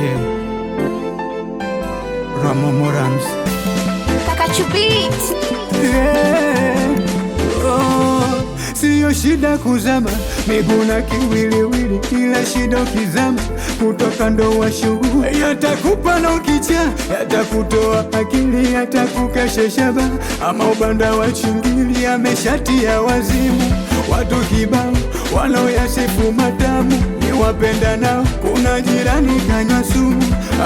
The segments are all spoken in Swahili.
yake Ramo Morans Kaka Chubit. Siyo shida kuzama miguu na kiwiliwili, ila shida ukizama kutoka ndo wa shughuli. Yatakupa na ukicha, yatakutoa akili, yatakukesha shaba ama ubanda wa chingili. Ameshatia wazimu watu kibao wanaoyasifu matamu, ni wapenda nao. Kuna jirani kanywa sumu,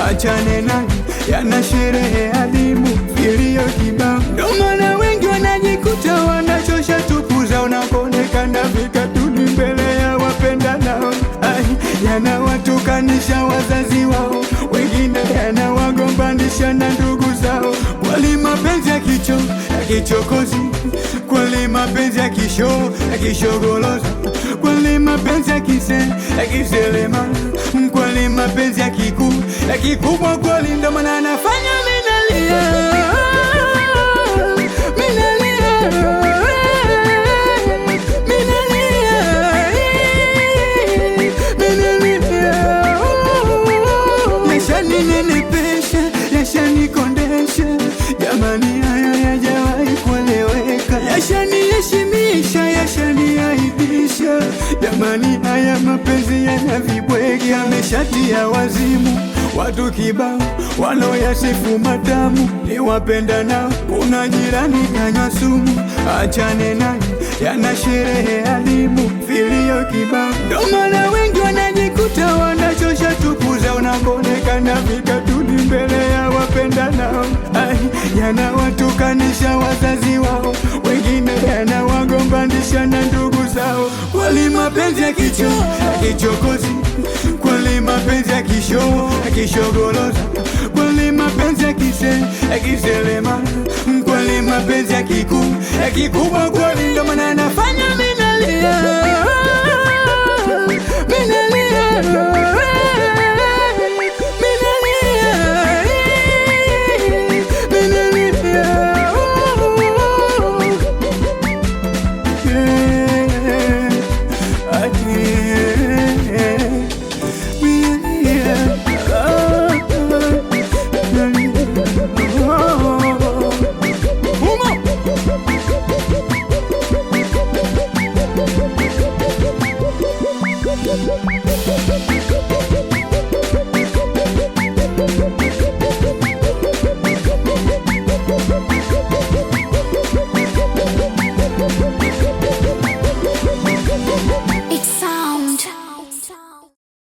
achane naye, yana sherehe adimu, vilio kibao. Ndo maana wengi wanajikuta wanachosha tupu zao na kuonekana vikatuni mbele ya wapenda nao. Yanawatukanisha wazazi wao, wengine yanawagombanisha na ndugu zao. Kweli mapenzi ya kichokozi, kweli mapenzi ya kishogoloza, kweli mapenzi ya kiselema, kweli mapenzi ya kikubwa, kweli ndo maana anafanya minalia. Yashaninenepesha, yashanikondesha, jamani haya yajawahi kueleweka. Yashaniheshimisha, yashaniaibisha, jamani haya mapenzi yana vibwege. Ameshatia wazimu watu kibao wanaoyasifu matamu, ni wapenda nao. Kuna jirani kanywa sumu, achane naye, yana sherehe adimu, vilio kibao. Ndo maana wengi wanajikuta wanachosha tupu zao na kuonekana vikatuni mbele ya wapenda nao. Yanawatukanisha wazazi wao, wengine yanawagombanisha na ndugu zao. Kweli mapenzi ya kichokozi, kweli mapenzi ya kishogoloza, kweli mapenzi ya kiselema, kweli mapenzi ya kikubwa, kweli ndo maana anafanya minalia.